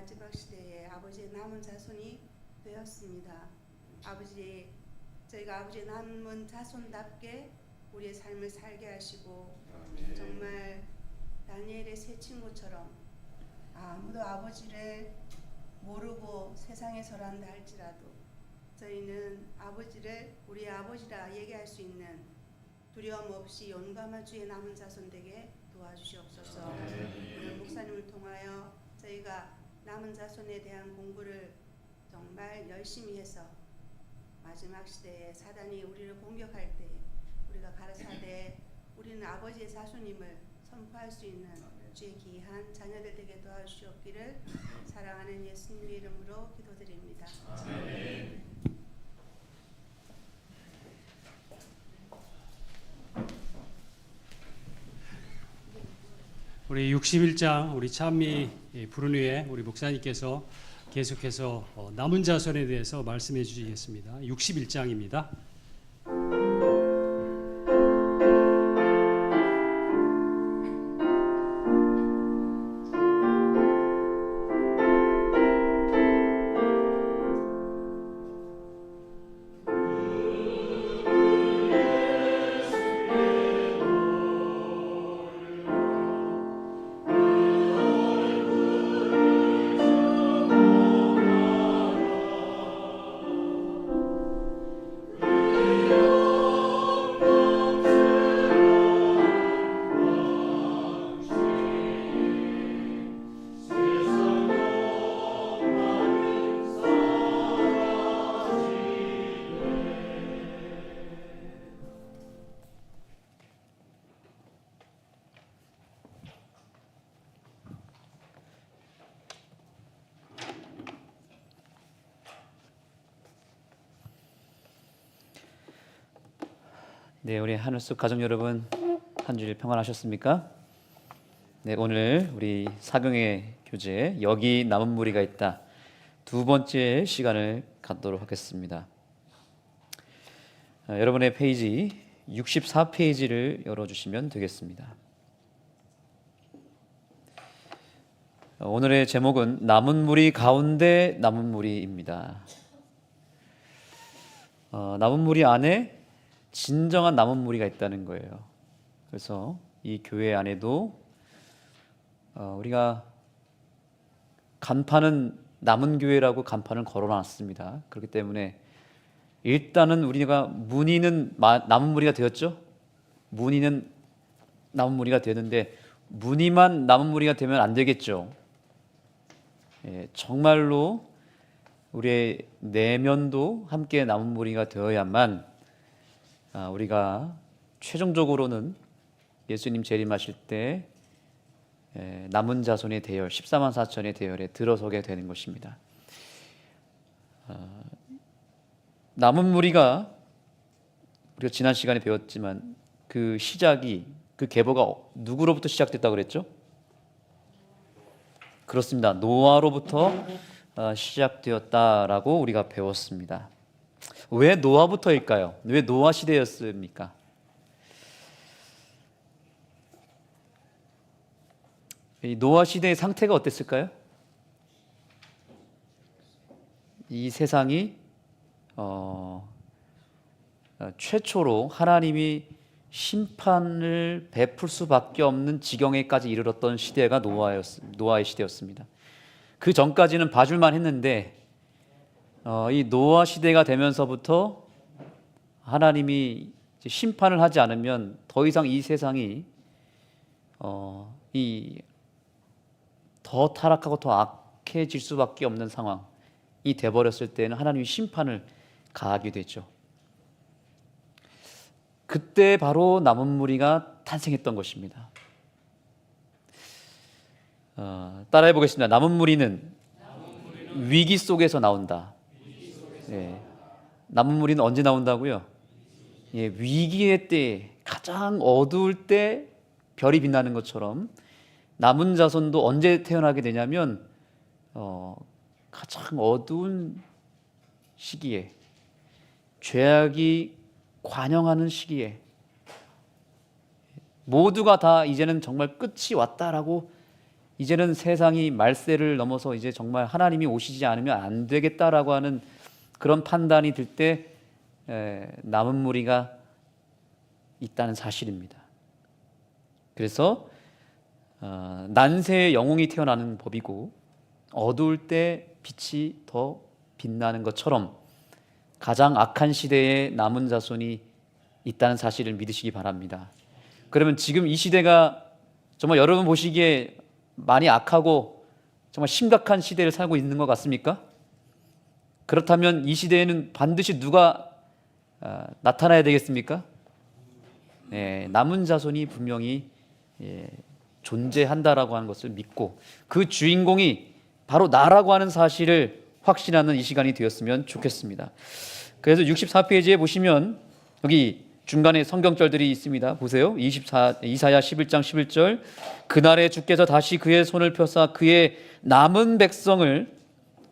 마지막 시대에 아버지의 남은 자손이 되었습니다. 저희가 아버지의 남은 자손답게 우리의 삶을 살게 하시고 정말 다니엘의 세 친구처럼 아무도 아버지를 모르고 세상에 설한다 할지라도 저희는 아버지를 우리의 아버지라 얘기할 수 있는 두려움 없이 용감한 주의 남은 자손 되게 도와주시옵소서. 오늘 목사님을 통하여 저희가 남은 자손에 대한 공부를 정말 열심히 해서 마지막 시대에 사단이 우리를 공격할 때 우리가 가라사대 우리는 아버지의 자손임을 선포할 수 있는 주의 귀한 자녀들 되게 도와주시옵기를 사랑하는 예수님의 이름으로 기도드립니다. 아멘. 우리 61장 우리 찬미 부른 후에 우리 목사님께서 계속해서 남은 자손에 대해서 말씀해 주시겠습니다. 61장입니다. 네, 우리 하늘숲 가족 여러분 한 주일 평안하셨습니까? 네, 오늘 우리 사경의 교재 여기 남은 무리가 있다 두 번째 시간을 갖도록 하겠습니다. 여러분의 페이지 64페이지를 열어주시면 되겠습니다. 오늘의 제목은 남은 무리 가운데 남은 무리입니다. 남은 무리 안에 진정한 남은 무리가 있다는 거예요. 그래서 이 교회 안에도 우리가 간판은 남은 교회라고 간판을 걸어놨습니다. 그렇기 때문에 일단은 우리가 문의는 남은 무리가 되었죠. 문의는 남은 무리가 되는데 문의만 남은 무리가 되면 안 되겠죠. 정말로 우리의 내면도 함께 남은 무리가 되어야만 우리가 최종적으로는 예수님 재림하실 때 남은 자손의 대열 14만 4천의 대열에 들어서게 되는 것입니다. 남은 무리가 우리가 지난 시간에 배웠지만 그 시작이 그 계보가 누구로부터 시작됐다고 그랬죠? 그렇습니다. 노아로부터 시작되었다라고 우리가 배웠습니다. 왜 노아부터일까요? 왜 노아 시대였습니까? 이 노아 시대의 상태가 어땠을까요? 이 세상이 최초로 하나님이 심판을 베풀 수밖에 없는 지경에까지 이르렀던 시대가 노아의 시대였습니다. 그 전까지는 봐줄만 했는데 이 노아 시대가 되면서부터 하나님이 심판을 하지 않으면 더 이상 이 세상이 더 타락하고 더 악해질 수밖에 없는 상황이 돼버렸을 때는 하나님이 심판을 가하게 되죠. 그때 바로 남은 무리가 탄생했던 것입니다. 따라해 보겠습니다. 남은 무리는 위기 속에서 나온다. 네. 남은 무리는 언제 나온다고요? 위기의 때, 가장 어두울 때 별이 빛나는 것처럼 남은 자손도 언제 태어나게 되냐면 가장 어두운 시기에, 죄악이 관영하는 시기에, 모두가 다 이제는 정말 끝이 왔다라고 이제는 세상이 말세를 넘어서 이제 정말 하나님이 오시지 않으면 안 되겠다라고 하는 그런 판단이 들 때 남은 무리가 있다는 사실입니다. 그래서 난세의 영웅이 태어나는 법이고 어두울 때 빛이 더 빛나는 것처럼 가장 악한 시대에 남은 자손이 있다는 사실을 믿으시기 바랍니다. 그러면 지금 이 시대가 정말 여러분 보시기에 많이 악하고 정말 심각한 시대를 살고 있는 것 같습니까? 그렇다면 이 시대에는 반드시 누가 나타나야 되겠습니까? 남은 자손이 분명히 존재한다라고 하는 것을 믿고 그 주인공이 바로 나라고 하는 사실을 확신하는 이 시간이 되었으면 좋겠습니다. 그래서 64페이지에 보시면 여기 중간에 성경절들이 있습니다. 보세요. 이사야 11장 11절 그날에 주께서 다시 그의 손을 펴사 그의 남은 백성을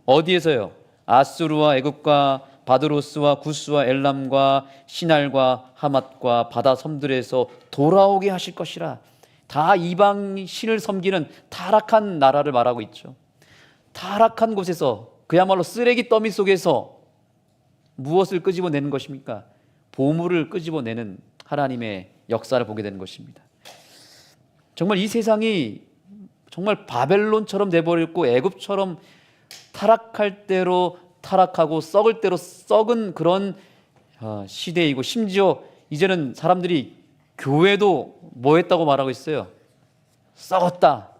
어디에서요? 아수르와 애굽과 바드로스와 구스와 엘람과 시날과 하맛과 바다 섬들에서 돌아오게 하실 것이라. 다 이방 신을 섬기는 타락한 나라를 말하고 있죠. 타락한 곳에서 그야말로 쓰레기 더미 속에서 무엇을 끄집어내는 것입니까? 보물을 끄집어내는 하나님의 역사를 보게 되는 것입니다. 정말 이 세상이 정말 바벨론처럼 돼버렸고 애굽처럼 타락할 대로 타락하고 썩을 대로 썩은 그런 시대이고 심지어 이제는 사람들이 교회도 뭐 했다고 말하고 있어요? 썩었다.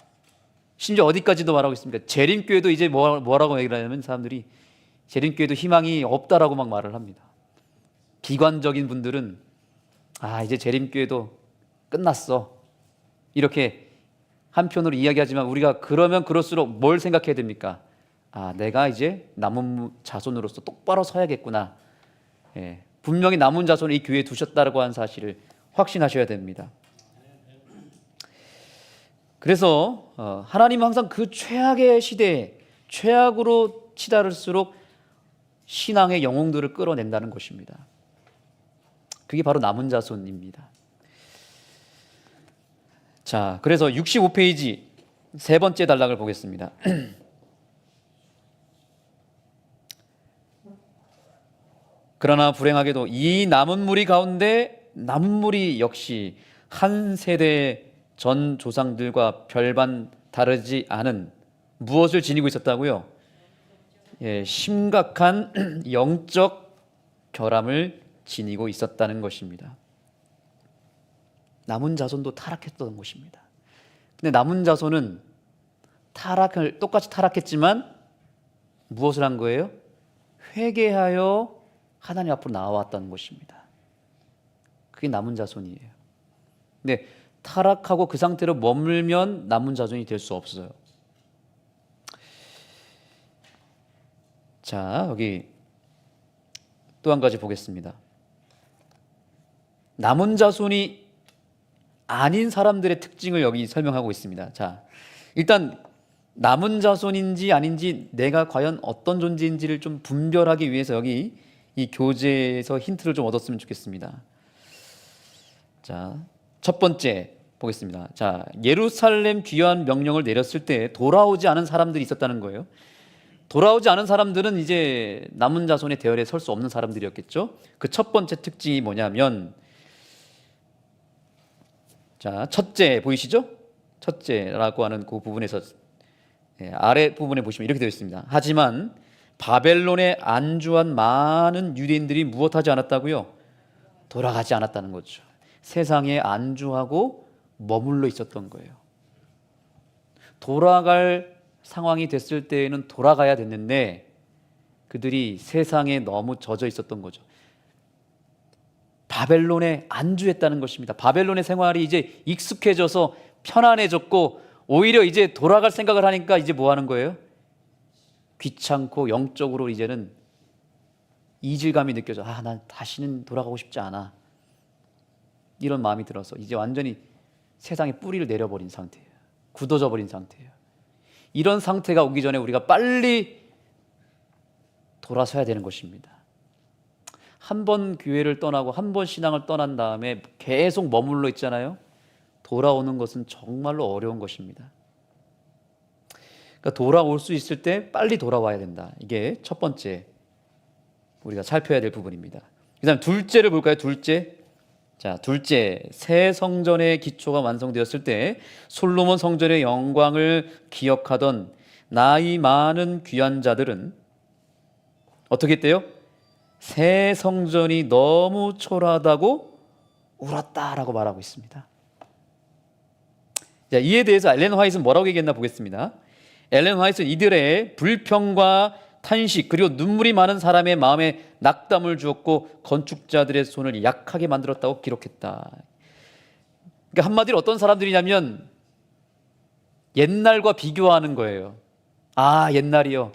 심지어 어디까지도 말하고 있습니다. 재림교회도 이제 뭐라고 얘기를 하냐면 사람들이 재림교회도 희망이 없다라고 막 말을 합니다. 비관적인 분들은 이제 재림교회도 끝났어 이렇게 한편으로 이야기하지만 우리가 그러면 그럴수록 뭘 생각해야 됩니까? 내가 이제 남은 자손으로서 똑바로 서야겠구나. 분명히 남은 자손을 이 교회에 두셨다고 하는 사실을 확신하셔야 됩니다. 그래서 하나님은 항상 그 최악의 시대에 최악으로 치달을수록 신앙의 영웅들을 끌어낸다는 것입니다. 그게 바로 남은 자손입니다. 자, 그래서 65페이지 세 번째 단락을 보겠습니다. 그러나 불행하게도 이 남은 무리 가운데 남은 무리 역시 한 세대 전 조상들과 별반 다르지 않은 무엇을 지니고 있었다고요? 심각한 영적 결함을 지니고 있었다는 것입니다. 남은 자손도 타락했던 것입니다. 근데 남은 자손은 똑같이 타락했지만 무엇을 한 거예요? 회개하여 하나님 앞으로 나와왔다는 것입니다. 그게 남은 자손이에요. 근데 타락하고 그 상태로 머물면 남은 자손이 될 수 없어요. 자, 여기 또 한 가지 보겠습니다. 남은 자손이 아닌 사람들의 특징을 여기 설명하고 있습니다. 자, 일단 남은 자손인지 아닌지 내가 과연 어떤 존재인지를 좀 분별하기 위해서 여기 이 교재에서 힌트를 좀 얻었으면 좋겠습니다. 자, 첫 번째 보겠습니다. 자, 예루살렘 귀환 명령을 내렸을 때 돌아오지 않은 사람들이 있었다는 거예요. 돌아오지 않은 사람들은 이제 남은 자손의 대열에 설 수 없는 사람들이었겠죠. 그 첫 번째 특징이 뭐냐면, 자, 첫째 보이시죠? 첫째라고 하는 그 부분에서 아래 부분에 보시면 이렇게 되어 있습니다. 하지만 바벨론에 안주한 많은 유대인들이 무엇하지 않았다고요? 돌아가지 않았다는 거죠. 세상에 안주하고 머물러 있었던 거예요. 돌아갈 상황이 됐을 때에는 돌아가야 됐는데 그들이 세상에 너무 젖어 있었던 거죠. 바벨론에 안주했다는 것입니다. 바벨론의 생활이 이제 익숙해져서 편안해졌고 오히려 이제 돌아갈 생각을 하니까 이제 뭐 하는 거예요? 귀찮고 영적으로 이제는 이질감이 느껴져. 난 다시는 돌아가고 싶지 않아. 이런 마음이 들어서 이제 완전히 세상에 뿌리를 내려버린 상태예요. 굳어져 버린 상태예요. 이런 상태가 오기 전에 우리가 빨리 돌아서야 되는 것입니다. 한 번 교회를 떠나고 한 번 신앙을 떠난 다음에 계속 머물러 있잖아요. 돌아오는 것은 정말로 어려운 것입니다. 그러니까 돌아올 수 있을 때 빨리 돌아와야 된다. 이게 첫 번째 우리가 살펴야 될 부분입니다. 그다음 둘째를 볼까요? 둘째. 자, 둘째, 새 성전의 기초가 완성되었을 때 솔로몬 성전의 영광을 기억하던 나이 많은 귀한 자들은 어떻게 했대요? 새 성전이 너무 초라하다고 울었다라고 말하고 있습니다. 자, 이에 대해서 엘렌 화이트는 뭐라고 얘기했나 보겠습니다. 엘렌 화이트는 이들의 불평과 탄식 그리고 눈물이 많은 사람의 마음에 낙담을 주었고 건축자들의 손을 약하게 만들었다고 기록했다. 그러니까 한마디로 어떤 사람들이냐면 옛날과 비교하는 거예요. 아, 옛날이요.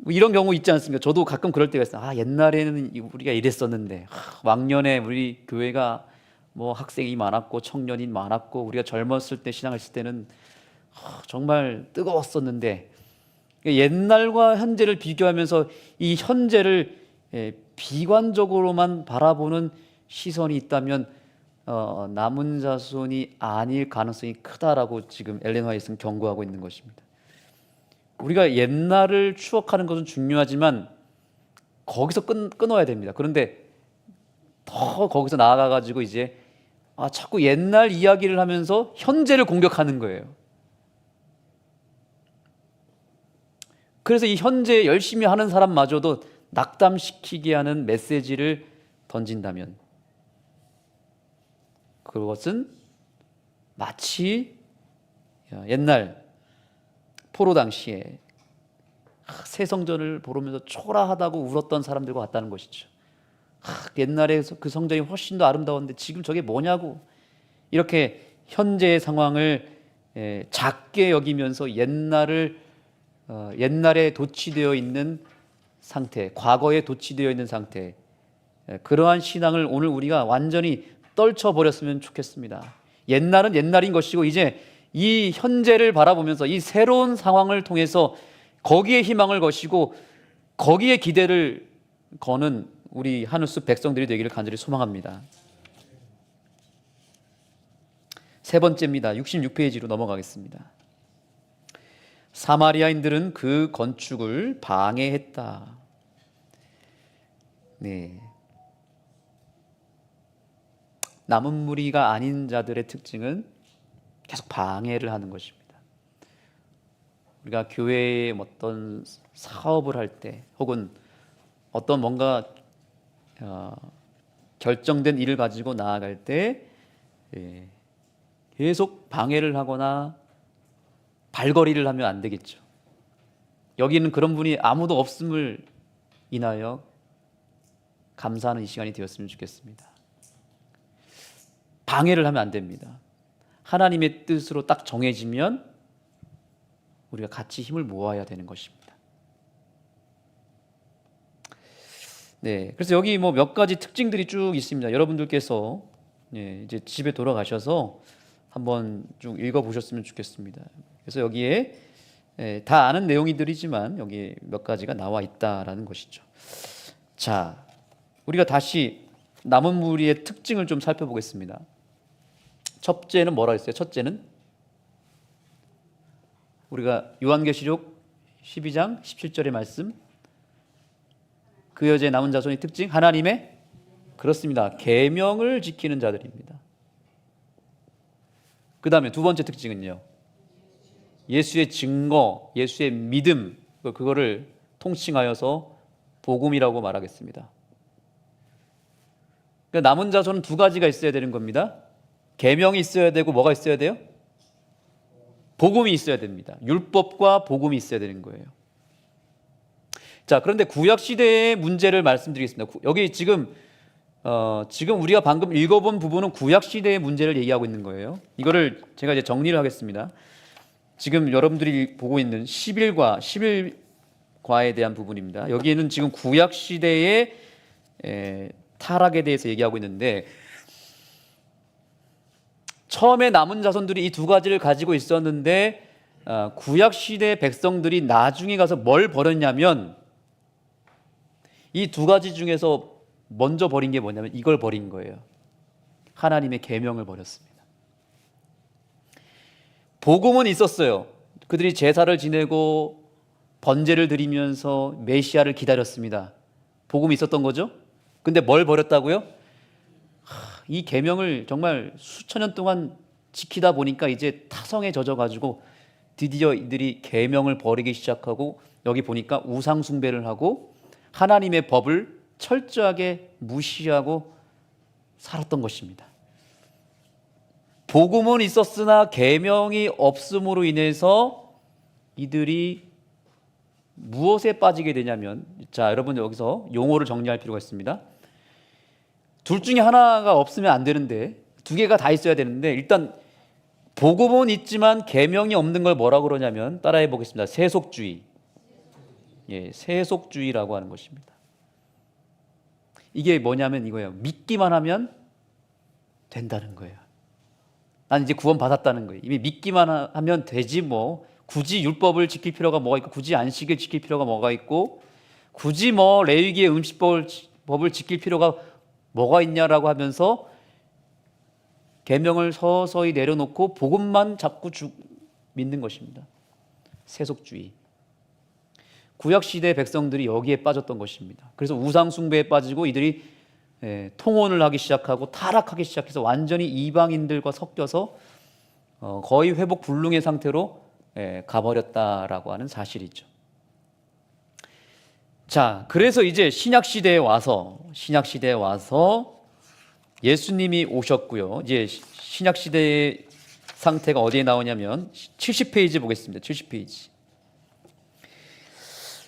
이런 경우 있지 않습니까? 저도 가끔 그럴 때가 있어요. 아, 옛날에는 우리가 이랬었는데 왕년에 우리 교회가 뭐 학생이 많았고 청년이 많았고 우리가 젊었을 때 신앙했을 때는 정말 뜨거웠었는데 옛날과 현재를 비교하면서 이 현재를 비관적으로만 바라보는 시선이 있다면 남은 자손이 아닐 가능성이 크다라고 지금 엘렌 화이트는 경고하고 있는 것입니다. 우리가 옛날을 추억하는 것은 중요하지만 거기서 끊어야 됩니다. 그런데 더 거기서 나아가가지고 이제 자꾸 옛날 이야기를 하면서 현재를 공격하는 거예요. 그래서 이 현재 열심히 하는 사람마저도 낙담시키게 하는 메시지를 던진다면 그것은 마치 옛날 포로 당시에 새 성전을 보면서 초라하다고 울었던 사람들과 같다는 것이죠. 옛날에 그 성전이 훨씬 더 아름다웠는데 지금 저게 뭐냐고 이렇게 현재의 상황을 작게 여기면서 옛날에 도취되어 있는 상태, 과거에 도취되어 있는 상태, 그러한 신앙을 오늘 우리가 완전히 떨쳐버렸으면 좋겠습니다. 옛날은 옛날인 것이고 이제 이 현재를 바라보면서 이 새로운 상황을 통해서 거기에 희망을 거시고 거기에 기대를 거는 우리 하늘숲 백성들이 되기를 간절히 소망합니다. 세 번째입니다. 66페이지로 넘어가겠습니다. 사마리아인들은 그 건축을 방해했다. 네. 남은 무리가 아닌 자들의 특징은 계속 방해를 하는 것입니다. 우리가 교회에 어떤 사업을 할 때 혹은 어떤 뭔가 결정된 일을 가지고 나아갈 때 계속 방해를 하거나 발거리를 하면 안 되겠죠. 여기는 그런 분이 아무도 없음을 인하여 감사하는 이 시간이 되었으면 좋겠습니다. 방해를 하면 안 됩니다. 하나님의 뜻으로 딱 정해지면 우리가 같이 힘을 모아야 되는 것입니다. 네, 그래서 여기 뭐 몇 가지 특징들이 쭉 있습니다. 여러분들께서 이제 집에 돌아가셔서 한번 쭉 읽어보셨으면 좋겠습니다. 그래서 여기에 다 아는 내용이들이지만 여기 몇 가지가 나와 있다라는 것이죠. 자, 우리가 다시 남은 무리의 특징을 좀 살펴보겠습니다. 첫째는 뭐라 했어요? 첫째는 우리가 요한계시록 12장 17절의 말씀, 그 여자의 남은 자손의 특징, 하나님의 그렇습니다. 계명을 지키는 자들입니다. 그 다음에 두 번째 특징은요, 예수의 증거, 예수의 믿음, 그거를 통칭하여서 복음이라고 말하겠습니다. 그러니까 남은 자손은 두 가지가 있어야 되는 겁니다. 계명이 있어야 되고 뭐가 있어야 돼요? 복음이 있어야 됩니다. 율법과 복음이 있어야 되는 거예요. 자, 그런데 구약 시대의 문제를 말씀드리겠습니다. 여기 지금 우리가 방금 읽어본 부분은 구약 시대의 문제를 얘기하고 있는 거예요. 이거를 제가 이제 정리를 하겠습니다. 지금 여러분들이 보고 있는 11과에 대한 부분입니다. 여기에는 지금 구약 시대의 타락에 대해서 얘기하고 있는데, 처음에 남은 자손들이 이 두 가지를 가지고 있었는데 구약 시대 백성들이 나중에 가서 뭘 버렸냐면 이 두 가지 중에서 먼저 버린 게 뭐냐면 이걸 버린 거예요. 하나님의 계명을 버렸습니다. 복음은 있었어요. 그들이 제사를 지내고 번제를 드리면서 메시아를 기다렸습니다. 복음이 있었던 거죠. 근데 뭘 버렸다고요? 이 계명을 정말 수천 년 동안 지키다 보니까 이제 타성에 젖어가지고 드디어 이들이 계명을 버리기 시작하고, 여기 보니까 우상 숭배를 하고 하나님의 법을 철저하게 무시하고 살았던 것입니다. 복음은 있었으나 계명이 없음으로 인해서 이들이 무엇에 빠지게 되냐면, 자, 여러분 여기서 용어를 정리할 필요가 있습니다. 둘 중에 하나가 없으면 안 되는데, 두 개가 다 있어야 되는데, 일단 복음은 있지만 계명이 없는 걸 뭐라고 그러냐면, 따라해 보겠습니다. 세속주의. 예, 세속주의라고 하는 것입니다. 이게 뭐냐면 이거예요. 믿기만 하면 된다는 거예요. 난 이제 구원 받았다는 거예요. 이미 믿기만 하면 되지 뭐. 굳이 율법을 지킬 필요가 뭐가 있고, 굳이 안식을 지킬 필요가 뭐가 있고, 굳이 뭐 레위기의 음식법을 지킬 필요가 뭐가 있냐라고 하면서 계명을 서서히 내려놓고 복음만 자꾸 믿는 것입니다. 세속주의. 구약 시대 백성들이 여기에 빠졌던 것입니다. 그래서 우상 숭배에 빠지고 이들이 통혼을 하기 시작하고 타락하기 시작해서 완전히 이방인들과 섞여서 거의 회복 불능의 상태로 가버렸다라고 하는 사실이죠. 자, 그래서 이제 신약 시대에 와서 예수님이 오셨고요. 이제 신약 시대의 상태가 어디에 나오냐면 70페이지 보겠습니다. 70페이지.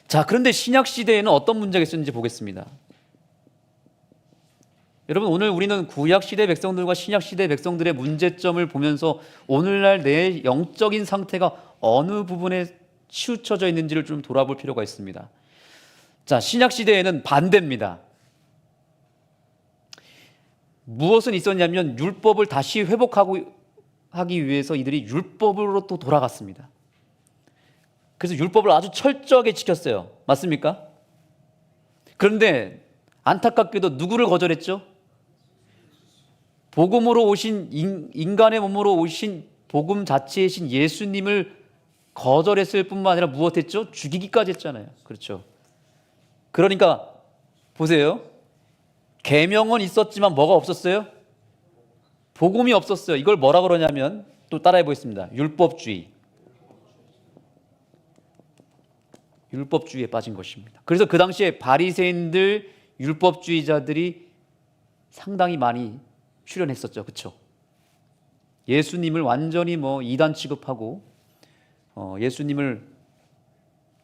자, 그런데 신약 시대에는 어떤 문제가 있었는지 보겠습니다. 여러분, 오늘 우리는 구약 시대 백성들과 신약 시대 백성들의 문제점을 보면서 오늘날 내 영적인 상태가 어느 부분에 치우쳐져 있는지를 좀 돌아볼 필요가 있습니다. 자, 신약 시대에는 반대입니다. 무엇은 있었냐면 율법을 다시 회복하기 위해서 이들이 율법으로 또 돌아갔습니다. 그래서 율법을 아주 철저하게 지켰어요. 맞습니까? 그런데 안타깝게도 누구를 거절했죠? 복음으로 오신, 인간의 몸으로 오신 복음 자체이신 예수님을 거절했을 뿐만 아니라 무엇했죠? 죽이기까지 했잖아요. 그렇죠. 그러니까 보세요. 계명은 있었지만 뭐가 없었어요? 복음이 없었어요. 이걸 뭐라 그러냐면, 또 따라해 보겠습니다. 율법주의. 율법주의에 빠진 것입니다. 그래서 그 당시에 바리새인들, 율법주의자들이 상당히 많이 출연했었죠. 그렇죠? 예수님을 완전히 뭐 이단 취급하고 예수님을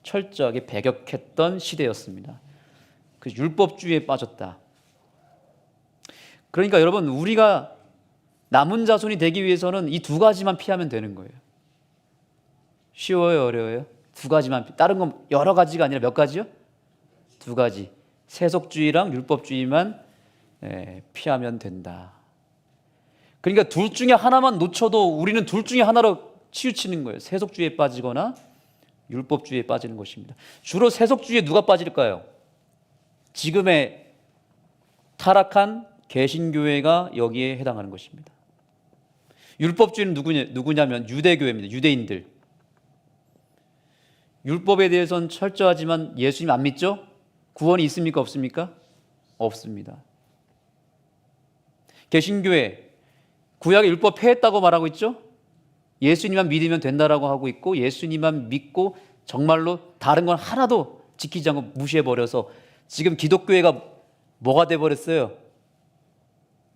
철저하게 배격했던 시대였습니다. 그 율법주의에 빠졌다. 그러니까 여러분, 우리가 남은 자손이 되기 위해서는 이 두 가지만 피하면 되는 거예요. 쉬워요, 어려워요? 두 가지만. 다른 건 여러 가지가 아니라 몇 가지요? 두 가지. 세속주의랑 율법주의만 피하면 된다. 그러니까 둘 중에 하나만 놓쳐도 우리는 둘 중에 하나로 치우치는 거예요. 세속주의에 빠지거나 율법주의에 빠지는 것입니다. 주로 세속주의에 누가 빠질까요? 지금의 타락한 개신교회가 여기에 해당하는 것입니다. 율법주의는 누구냐면 유대교회입니다. 유대인들. 율법에 대해서는 철저하지만 예수님 안 믿죠? 구원이 있습니까? 없습니까? 없습니다. 개신교회, 구약의 율법 폐했다고 말하고 있죠? 예수님만 믿으면 된다라고 하고 있고, 예수님만 믿고 정말로 다른 건 하나도 지키지 않고 무시해버려서 지금 기독교회가 뭐가 돼버렸어요?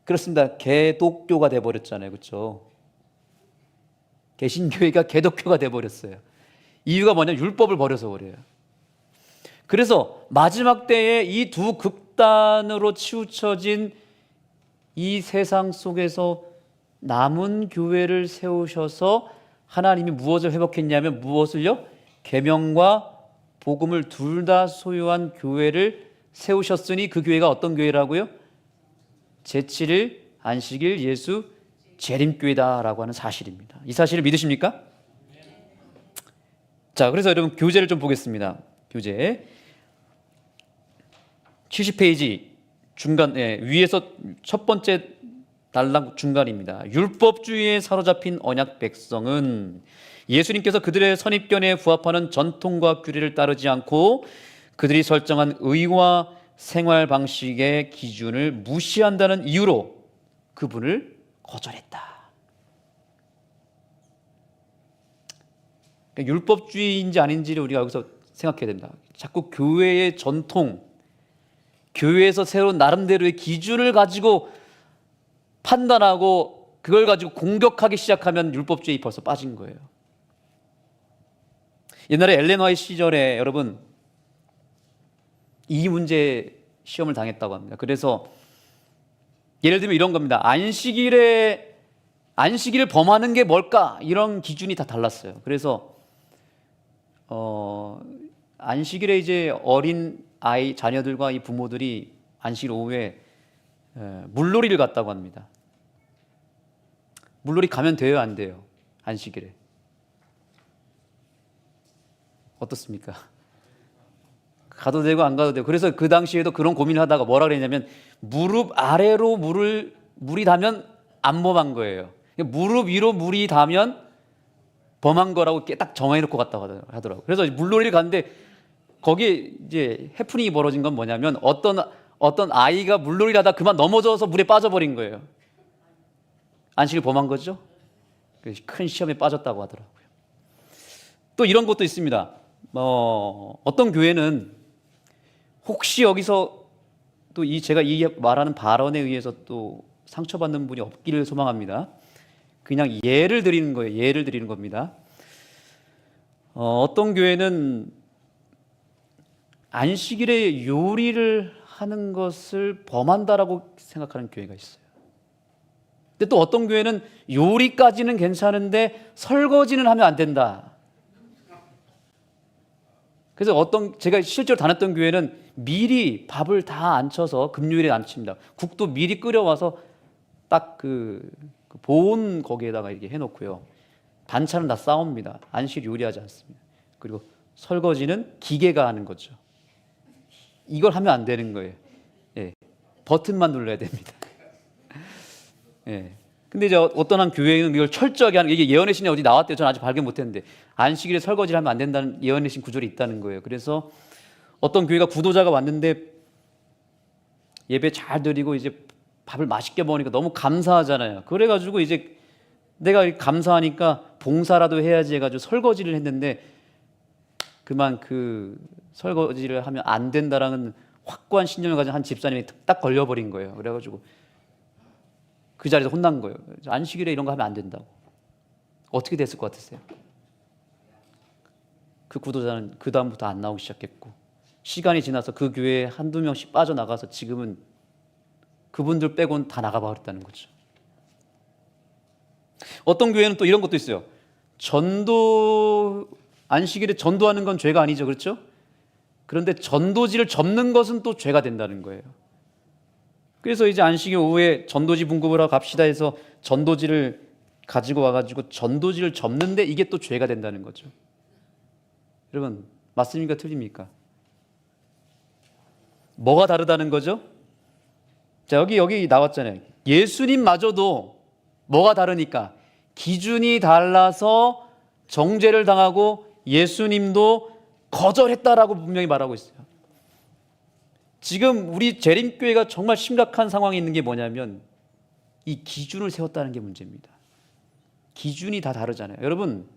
그렇습니다. 개독교가 돼버렸잖아요. 그렇죠? 개신교회가 개독교가 돼버렸어요. 이유가 뭐냐면 율법을 버려서 그래요. 그래서 마지막 때에 이 두 극단으로 치우쳐진 이 세상 속에서 남은 교회를 세우셔서 하나님이 무엇을 회복했냐면, 무엇을요? 계명과 복음을 둘 다 소유한 교회를 세우셨으니 그 교회가 어떤 교회라고요? 제7일 안식일 예수 재림교회다라고 하는 사실입니다. 이 사실을 믿으십니까? 자, 그래서 여러분 교재를 좀 보겠습니다. 교재 70페이지 중간 위에서 첫 번째 단락 중간입니다. 율법주의에 사로잡힌 언약 백성은 예수님께서 그들의 선입견에 부합하는 전통과 규례를 따르지 않고 그들이 설정한 의와 생활 방식의 기준을 무시한다는 이유로 그분을 거절했다. 그러니까 율법주의인지 아닌지를 우리가 여기서 생각해야 됩니다. 자꾸 교회의 전통, 교회에서 새로운 나름대로의 기준을 가지고 판단하고 그걸 가지고 공격하기 시작하면 율법주의에 벌써 빠진 거예요. 옛날에 엘렌 화이트 시절에 여러분 이 문제 시험을 당했다고 합니다. 그래서 예를 들면 이런 겁니다. 안식일을 범하는 게 뭘까? 이런 기준이 다 달랐어요. 그래서 안식일에 이제 어린 아이 자녀들과 이 부모들이 안식일 오후에 물놀이를 갔다고 합니다. 물놀이 가면 돼요, 안 돼요? 안식일에 어떻습니까? 가도 되고 안 가도 되고. 그래서 그 당시에도 그런 고민을 하다가 뭐라 그랬냐면 무릎 아래로 물이 닿으면 안 범한 거예요. 무릎 위로 물이 닿으면 범한 거라고 딱 정해놓고 갔다고 하더라고요. 그래서 물놀이를 갔는데 거기에 이제 해프닝이 벌어진 건 뭐냐면 어떤 아이가 물놀이를 하다 그만 넘어져서 물에 빠져버린 거예요. 안식을 범한 거죠. 큰 시험에 빠졌다고 하더라고요. 또 이런 것도 있습니다. 어떤 교회는 혹시 여기서 또 제가 이 말하는 발언에 의해서 또 상처받는 분이 없기를 소망합니다. 그냥 예를 드리는 거예요. 예를 드리는 겁니다. 어떤 교회는 안식일에 요리를 하는 것을 범한다라고 생각하는 교회가 있어요. 근데 또 어떤 교회는 요리까지는 괜찮은데 설거지는 하면 안 된다. 그래서 제가 실제로 다녔던 교회는 미리 밥을 다 안 쳐서 금요일에 안 칩니다. 국도 미리 끓여와서 딱 그 보온 거기에다가 이렇게 해놓고요. 반찬은 다 싸웁니다. 안식 요리하지 않습니다. 그리고 설거지는 기계가 하는 거죠. 이걸 하면 안 되는 거예요. 예, 버튼만 눌러야 됩니다. 예. 근데 이제 어떤 한 교회는 이걸 철저하게 하는, 이게 예언의 신에 어디 나왔대요. 저는 아직 발견 못했는데 안식일에 설거지를 하면 안 된다는 예언의 신 구절이 있다는 거예요. 그래서 어떤 교회가 구도자가 왔는데 예배 잘 드리고 이제 밥을 맛있게 먹으니까 너무 감사하잖아요. 그래가지고 이제 내가 감사하니까 봉사라도 해야지 해가지고 설거지를 했는데 그만 그 설거지를 하면 안 된다라는 확고한 신념을 가진 한 집사님이 딱 걸려버린 거예요. 그래가지고 그 자리에서 혼난 거예요. 안식일에 이런 거 하면 안 된다고. 어떻게 됐을 것 같으세요? 그 구도자는 그 다음부터 안 나오기 시작했고 시간이 지나서 그 교회에 한두 명씩 빠져나가서 지금은 그분들 빼고는 다 나가 버렸다는 거죠. 어떤 교회는 또 이런 것도 있어요. 안식일에 전도하는 건 죄가 아니죠. 그렇죠? 그런데 전도지를 접는 것은 또 죄가 된다는 거예요. 그래서 이제 안식일 오후에 전도지 분급을 하고 갑시다 해서 전도지를 가지고 와가지고 전도지를 접는데 이게 또 죄가 된다는 거죠. 여러분 맞습니까? 틀립니까? 뭐가 다르다는 거죠? 자, 여기 나왔잖아요. 예수님마저도 뭐가 다르니까 기준이 달라서 정죄를 당하고 예수님도 거절했다라고 분명히 말하고 있어요. 지금 우리 재림교회가 정말 심각한 상황에 있는 게 뭐냐면 이 기준을 세웠다는 게 문제입니다. 기준이 다 다르잖아요. 여러분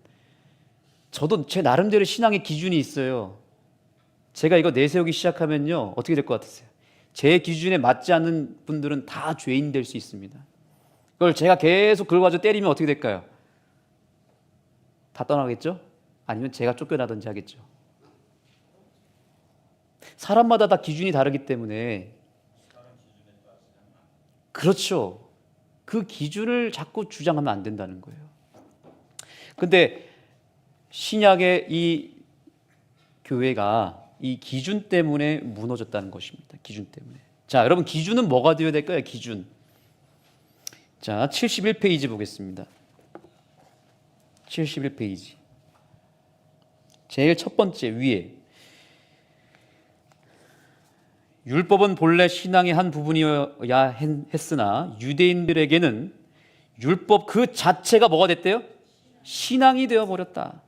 저도 제 나름대로 신앙의 기준이 있어요. 제가 이거 내세우기 시작하면요 어떻게 될 것 같으세요? 제 기준에 맞지 않는 분들은 다 죄인 될 수 있습니다. 그걸 제가 계속 그걸 가지고 때리면 어떻게 될까요? 다 떠나겠죠? 아니면 제가 쫓겨나든지 하겠죠. 사람마다 다 기준이 다르기 때문에 그렇죠. 그 기준을 자꾸 주장하면 안 된다는 거예요. 근데 신약의 이 교회가 이 기준 때문에 무너졌다는 것입니다. 기준 때문에. 자, 여러분 기준은 뭐가 되어야 될까요? 기준. 자, 71페이지 보겠습니다. 71페이지. 제일 첫 번째 위에 율법은 본래 신앙의 한 부분이어야 했으나 유대인들에게는 율법 그 자체가 뭐가 됐대요? 신앙이 되어버렸다.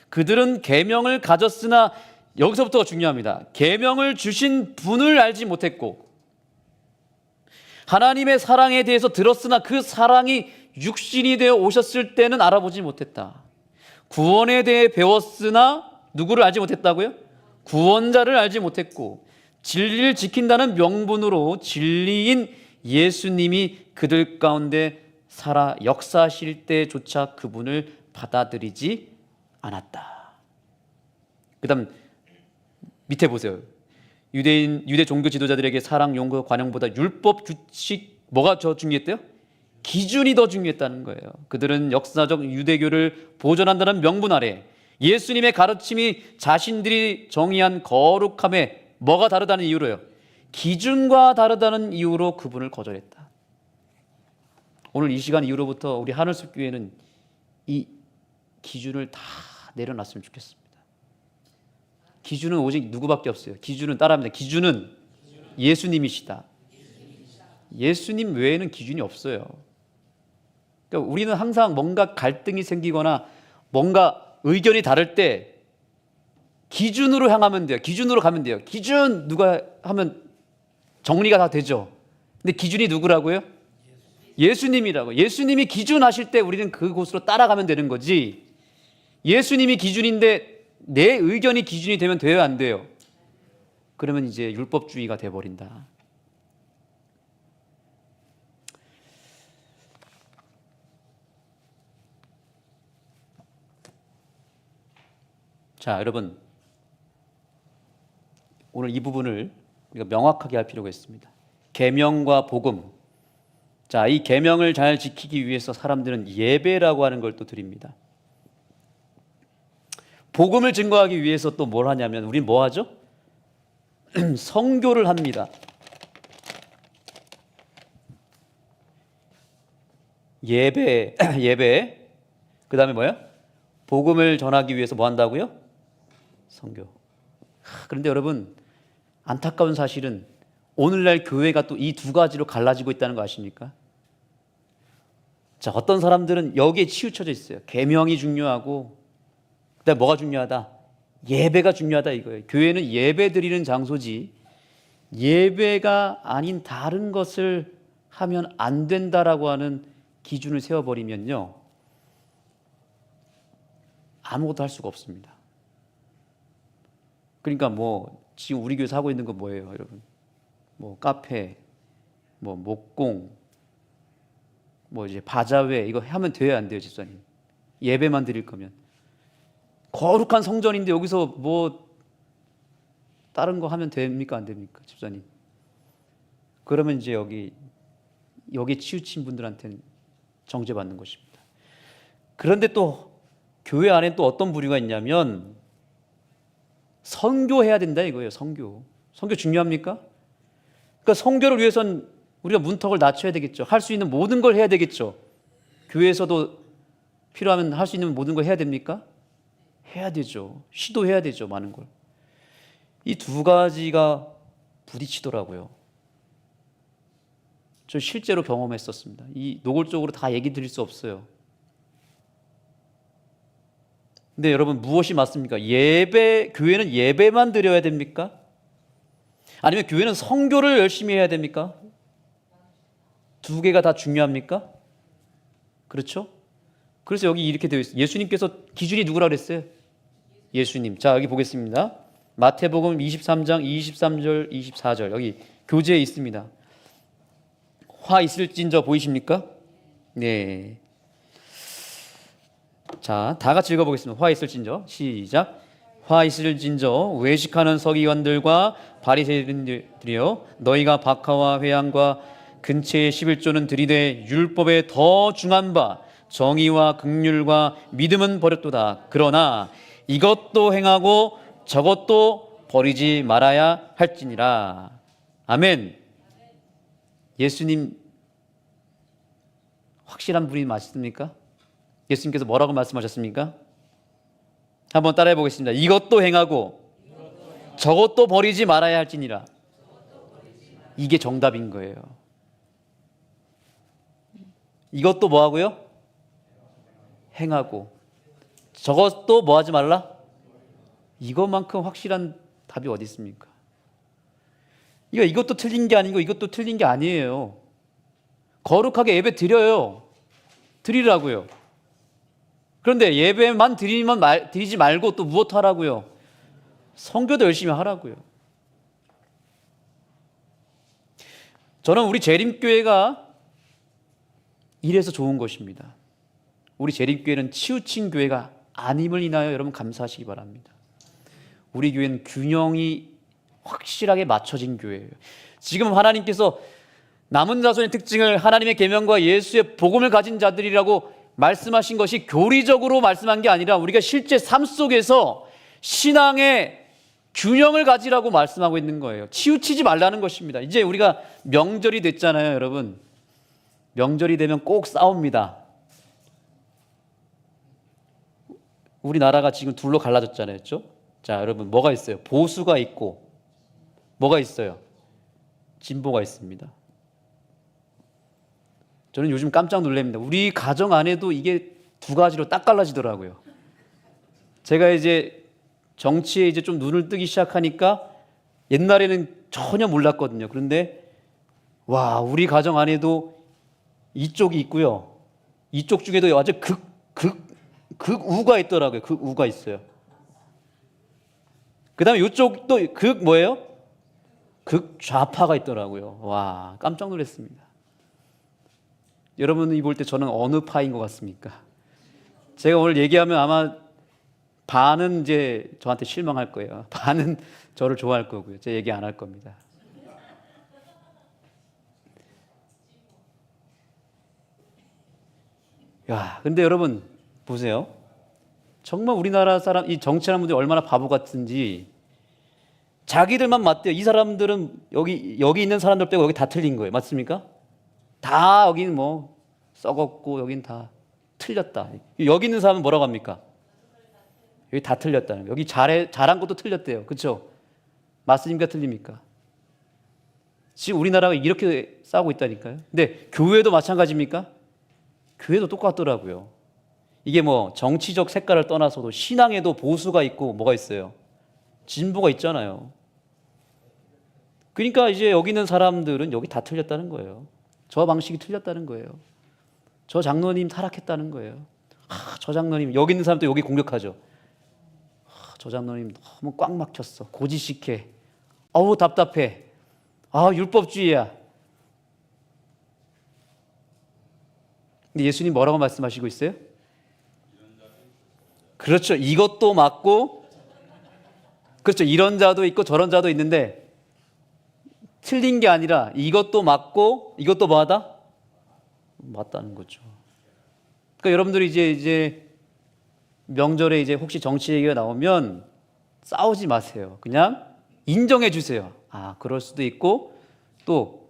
그들은 계명을 가졌으나, 여기서부터가 중요합니다. 계명을 주신 분을 알지 못했고, 하나님의 사랑에 대해서 들었으나 그 사랑이 육신이 되어 오셨을 때는 알아보지 못했다. 구원에 대해 배웠으나 누구를 알지 못했다고요? 구원자를 알지 못했고, 진리를 지킨다는 명분으로 진리인 예수님이 그들 가운데 살아 역사하실 때조차 그분을 받아들이지 않았다. 그다음 밑에 보세요. 유대 종교 지도자들에게 사랑, 용서, 관용보다 율법 규칙 뭐가 더 중요했대요? 기준이 더 중요했다는 거예요. 그들은 역사적 유대교를 보존한다는 명분 아래 예수님의 가르침이 자신들이 정의한 거룩함에 뭐가 다르다는 이유로요? 기준과 다르다는 이유로 그분을 거절했다. 오늘 이 시간 이후로부터 우리 하늘숲 교회는 이 기준을 다 내려놨으면 좋겠습니다. 기준은 오직 누구밖에 없어요. 기준은 따라합니다. 기준은 예수님이시다. 예수님 외에는 기준이 없어요. 그러니까 우리는 항상 뭔가 갈등이 생기거나 뭔가 의견이 다를 때 기준으로 향하면 돼요. 기준으로 가면 돼요. 기준 누가 하면 정리가 다 되죠. 근데 기준이 누구라고요? 예수님이라고. 예수님이 기준하실 때 우리는 그곳으로 따라가면 되는 거지. 예수님이 기준인데 내 의견이 기준이 되면 돼요, 안 돼요? 그러면 이제 율법주의가 돼버린다. 자, 여러분, 오늘 이 부분을 우리가 명확하게 할 필요가 있습니다. 계명과 복음. 자, 이 계명을 잘 지키기 위해서 사람들은 예배라고 하는 걸 또 드립니다. 복음을 증거하기 위해서 또 뭘 하냐면 우리는 뭐 하죠? 선교를 합니다. 예배. 그 다음에 뭐야? 복음을 전하기 위해서 뭐 한다고요? 선교. 그런데 여러분, 안타까운 사실은 오늘날 교회가 또 이 두 가지로 갈라지고 있다는 거 아십니까? 자, 어떤 사람들은 여기에 치우쳐져 있어요. 계명이 중요하고 그다음에 뭐가 중요하다? 예배가 중요하다 이거예요. 교회는 예배 드리는 장소지 예배가 아닌 다른 것을 하면 안 된다라고 하는 기준을 세워버리면요, 아무것도 할 수가 없습니다. 그러니까 뭐 지금 우리 교회에서 하고 있는 거 뭐예요, 여러분? 뭐 카페, 뭐 목공, 뭐 이제 바자회 이거 하면 돼야 안 돼요, 집사님? 예배만 드릴 거면 거룩한 성전인데 여기서 뭐 다른 거 하면 됩니까, 안 됩니까, 집사님? 그러면 이제 여기 치우친 분들한테는 정죄받는 것입니다. 그런데 또 교회 안에 또 어떤 부류가 있냐면 선교해야 된다 이거예요. 선교 중요합니까? 그러니까 선교를 위해선 우리가 문턱을 낮춰야 되겠죠. 할 수 있는 모든 걸 해야 되겠죠. 교회에서도 필요하면 할 수 있는 모든 걸 해야 됩니까? 해야 되죠. 시도해야 되죠. 많은 걸. 이 두 가지가 부딪히더라고요. 저 실제로 경험했었습니다. 이 노골적으로 다 얘기 드릴 수 없어요. 근데 여러분, 무엇이 맞습니까? 교회는 예배만 드려야 됩니까? 아니면 교회는 선교를 열심히 해야 됩니까? 두 개가 다 중요합니까? 그렇죠? 그래서 여기 이렇게 되어 있어요. 예수님께서 기준이 누구라 그랬어요? 예수님. 자, 여기 보겠습니다. 마태복음 23장 23절 24절 여기 교재에 있습니다. 화 있을진저 보이십니까? 네. 자, 다 같이 읽어보겠습니다. 화 있을진저. 시작. 화 있을진저 외식하는 서기관들과 바리새인들이여, 너희가 박하와 회향과 근처의 11조는 들이되 율법에 더 중한 바 정의와 긍휼과 믿음은 버렸도다. 그러나 이것도 행하고 저것도 버리지 말아야 할지니라. 아멘. 예수님 확실한 분이 맞습니까? 예수님께서 뭐라고 말씀하셨습니까? 한번 따라해 보겠습니다. 이것도 행하고 저것도 버리지 말아야 할지니라. 이게 정답인 거예요. 이것도 뭐 하고요? 행하고. 저것도 뭐 하지 말라? 이것만큼 확실한 답이 어디 있습니까? 이것도 틀린 게 아니고 이것도 틀린 게 아니에요. 거룩하게 예배 드려요. 드리라고요. 그런데 예배만 드리지 말고 또 무엇 하라고요? 선교도 열심히 하라고요. 저는 우리 재림교회가 이래서 좋은 것입니다. 우리 재림교회는 치우친 교회가 아님을 인하여 여러분 감사하시기 바랍니다. 우리 교회는 균형이 확실하게 맞춰진 교회예요. 지금 하나님께서 남은 자손의 특징을 하나님의 계명과 예수의 복음을 가진 자들이라고 말씀하신 것이 교리적으로 말씀한 게 아니라 우리가 실제 삶 속에서 신앙의 균형을 가지라고 말씀하고 있는 거예요. 치우치지 말라는 것입니다. 이제 우리가 명절이 됐잖아요, 여러분. 명절이 되면 꼭 싸웁니다. 우리나라가 지금 둘로 갈라졌잖아요, 그렇죠? 자, 여러분 뭐가 있어요? 보수가 있고 뭐가 있어요? 진보가 있습니다. 저는 요즘 깜짝 놀랍니다. 우리 가정 안에도 이게 두 가지로 딱 갈라지더라고요. 제가 이제 정치에 이제 좀 눈을 뜨기 시작하니까 옛날에는 전혀 몰랐거든요. 그런데 와, 우리 가정 안에도 이쪽이 있고요. 이쪽 중에도 아주 극우가 있더라고요. 극우가 있어요. 그 다음에 이쪽도 뭐예요? 극좌파가 있더라고요. 와, 깜짝 놀랐습니다. 여러분이 볼 때 저는 어느 파인 것 같습니까? 제가 오늘 얘기하면 아마 반은 이제 저한테 실망할 거예요. 반은 저를 좋아할 거고요. 제가 얘기 안 할 겁니다. 야, 근데 여러분 보세요. 정말 우리나라 사람, 이 정치하는 분들이 얼마나 바보 같은지 자기들만 맞대요. 이 사람들은 여기 있는 사람들 빼고 여기 다 틀린 거예요. 맞습니까? 다 여기는 뭐 썩었고 여긴 다 틀렸다. 여기 있는 사람은 뭐라고 합니까? 여기 다 틀렸다는 거예요. 여기 잘한 것도 틀렸대요. 그렇죠? 맞습니까? 틀립니까? 지금 우리나라가 이렇게 싸우고 있다니까요. 근데 교회도 마찬가지입니까? 교회도 똑같더라고요. 이게 뭐 정치적 색깔을 떠나서도 신앙에도 보수가 있고 뭐가 있어요? 진보가 있잖아요. 그러니까 이제 여기 있는 사람들은 여기 다 틀렸다는 거예요. 저 방식이 틀렸다는 거예요. 저 장로님 타락했다는 거예요. 저 장로님, 여기 있는 사람도 여기 공격하죠. 저 장로님 너무 꽉 막혔어. 고지식해. 어우 답답해. 율법주의야. 근데 예수님 뭐라고 말씀하시고 있어요? 그렇죠. 이것도 맞고, 그렇죠. 이런 자도 있고 저런 자도 있는데 틀린 게 아니라 이것도 맞고 이것도 뭐하다? 맞다는 거죠. 그러니까 여러분들이 이제 명절에 이제 혹시 정치 얘기가 나오면 싸우지 마세요. 그냥 인정해 주세요. 그럴 수도 있고 또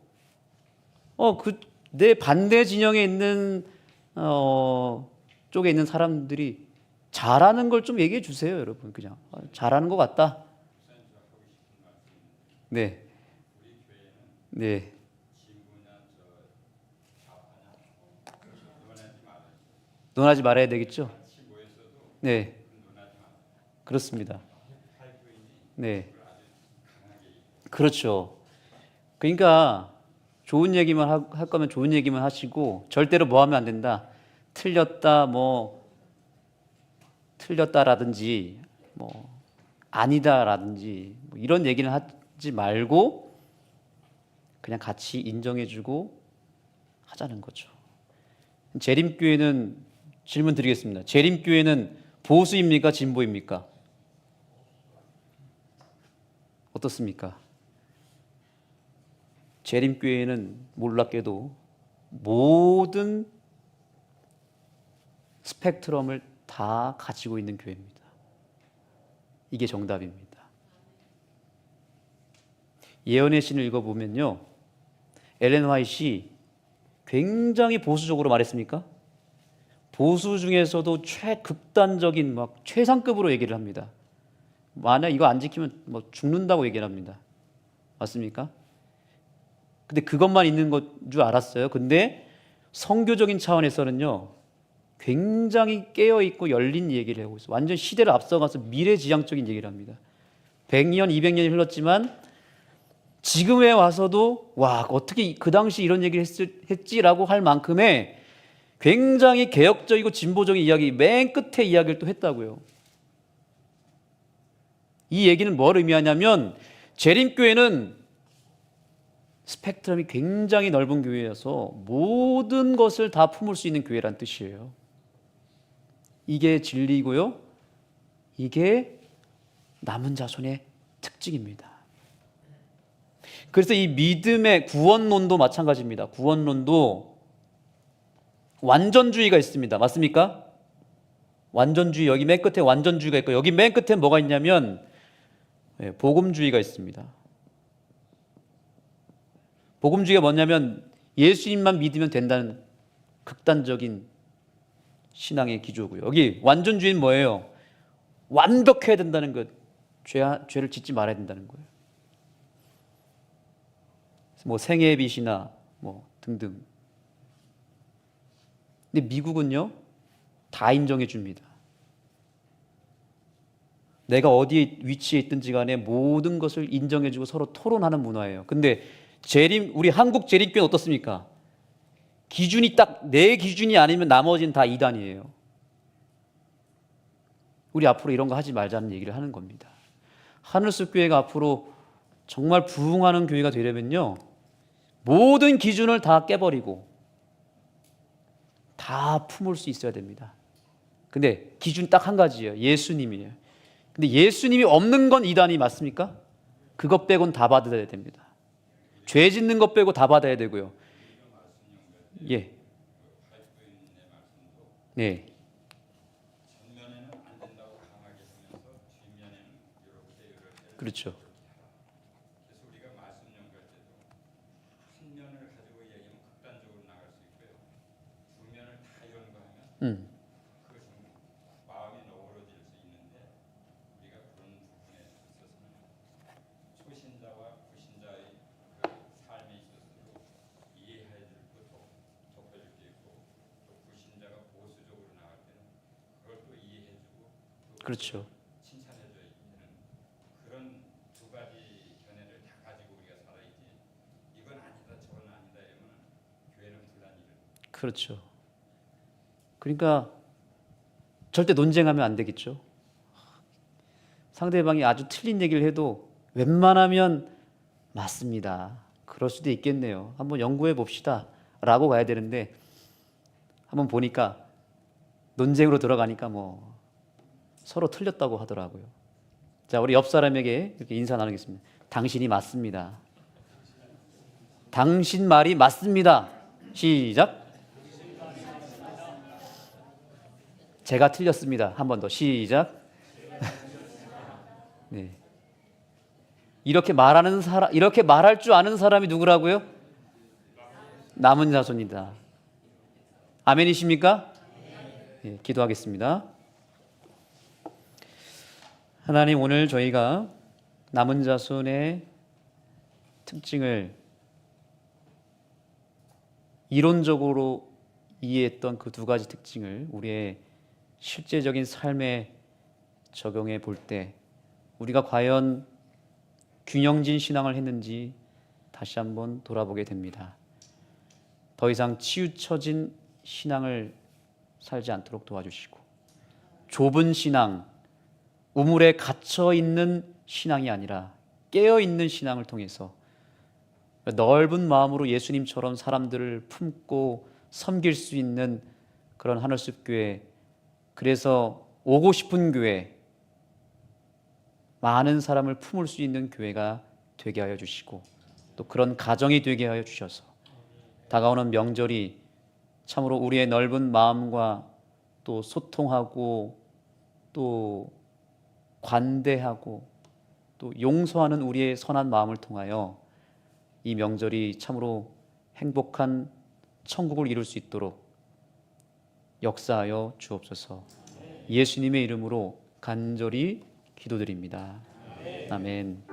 내 반대 진영에 있는 쪽에 있는 사람들이 잘하는 걸 좀 얘기해 주세요, 여러분. 그냥 잘하는 것 같다. 네. 네. 논하지 말아야 되겠죠? 네. 그렇습니다. 네. 그렇죠. 그러니까 좋은 얘기만 할 거면 좋은 얘기만 하시고 절대로 뭐 하면 안 된다. 틀렸다라든지 뭐 아니다라든지 뭐 이런 얘기는 하지 말고 그냥 같이 인정해주고 하자는 거죠. 재림교회는 질문 드리겠습니다. 재림교회는 보수입니까? 진보입니까? 어떻습니까? 재림교회는 놀랍게도 모든 스펙트럼을 다 가지고 있는 교회입니다. 이게 정답입니다. 예언의 신을 읽어보면요, 엘렌 화이트이 굉장히 보수적으로 말했습니까? 보수 중에서도 최극단적인 막 최상급으로 얘기를 합니다. 만약 이거 안 지키면 뭐 죽는다고 얘기를 합니다. 맞습니까? 근데 그것만 있는 것 줄 알았어요. 근데 선교적인 차원에서는요, 굉장히 깨어있고 열린 얘기를 하고 있어요. 완전 시대를 앞서가서 미래지향적인 얘기를 합니다. 100년, 200년이 흘렀지만 지금에 와서도 와, 어떻게 그 당시 이런 얘기를 했지라고 할 만큼의 굉장히 개혁적이고 진보적인 이야기, 맨 끝에 이야기를 또 했다고요. 이 얘기는 뭘 의미하냐면 재림교회는 스펙트럼이 굉장히 넓은 교회여서 모든 것을 다 품을 수 있는 교회란 뜻이에요. 이게 진리고요. 이게 남은 자손의 특징입니다. 그래서 이 믿음의 구원론도 마찬가지입니다. 구원론도 완전주의가 있습니다. 맞습니까? 완전주의, 여기 맨 끝에 완전주의가 있고 여기 맨 끝에 뭐가 있냐면 복음주의가 있습니다. 복음주의가 뭐냐면 예수님만 믿으면 된다는 극단적인 신앙의 기조고요. 여기 완전주의는 뭐예요? 완벽해야 된다는 것, 죄를 짓지 말아야 된다는 거예요. 뭐 생애의 빛이나 뭐 등등. 근데 미국은요, 다 인정해 줍니다. 내가 어디에 위치해 있든지 간에 모든 것을 인정해 주고 서로 토론하는 문화예요. 근데 우리 한국 재림교회는 어떻습니까? 기준이 딱 내 기준이 아니면 나머지는 다 이단이에요. 우리 앞으로 이런 거 하지 말자는 얘기를 하는 겁니다. 하늘숲 교회가 앞으로 정말 부흥하는 교회가 되려면요, 모든 기준을 다 깨버리고 다 품을 수 있어야 됩니다. 근데 기준 딱 한 가지예요. 예수님이에요. 근데 예수님이 없는 건 이단이 맞습니까? 그것 빼고는 다 받아야 됩니다. 죄 짓는 것 빼고 다 받아야 되고요. 예. 네. 그렇죠. 그래서 우리가 말씀 연구할 때도 한 면을 가지고 얘기하면 극단적으로 나갈 수 있고요. 두 면을 다 연구하면 그것은 마음이 너그러질 수 있는데 우리가 그런 부분에 있어서는 초신자와 불신자의 그 삶에 있어서도 이해해야 될 것도 좁혀질 게 있고 또 불신자가 보수적으로 나갈 때는 그걸 또 이해해주고 또 그렇죠. 칭찬해줘야 되는 그런 두 가지 견해를 다 가지고 우리가 살아야지 이건 아니다 저건 아니다 이러면 교회는 분란이 일어납니다. 그렇죠. 그러니까 절대 논쟁하면 안 되겠죠. 상대방이 아주 틀린 얘기를 해도 웬만하면 맞습니다. 그럴 수도 있겠네요. 한번 연구해 봅시다. 라고 가야 되는데 한번 보니까 논쟁으로 들어가니까 뭐 서로 틀렸다고 하더라고요. 자, 우리 옆 사람에게 이렇게 인사 나누겠습니다. 당신이 맞습니다. 당신 말이 맞습니다. 시작. 제가 틀렸습니다. 한 번 더 시작. 네. 이렇게 말하는 사람, 이렇게 말할 줄 아는 사람이 누구라고요? 남은 자손이다. 아멘이십니까? 네, 기도하겠습니다. 하나님, 오늘 저희가 남은 자손의 특징을 이론적으로 이해했던 그 두 가지 특징을 우리의 실제적인 삶에 적용해 볼 때 우리가 과연 균형진 신앙을 했는지 다시 한번 돌아보게 됩니다. 더 이상 치우쳐진 신앙을 살지 않도록 도와주시고 좁은 신앙, 우물에 갇혀 있는 신앙이 아니라 깨어 있는 신앙을 통해서 넓은 마음으로 예수님처럼 사람들을 품고 섬길 수 있는 그런 하늘숲 교회, 그래서 오고 싶은 교회, 많은 사람을 품을 수 있는 교회가 되게 하여 주시고 또 그런 가정이 되게 하여 주셔서 다가오는 명절이 참으로 우리의 넓은 마음과 또 소통하고 또 관대하고 또 용서하는 우리의 선한 마음을 통하여 이 명절이 참으로 행복한 천국을 이룰 수 있도록 역사하여 주옵소서. 예수님의 이름으로 간절히 기도드립니다. 아멘.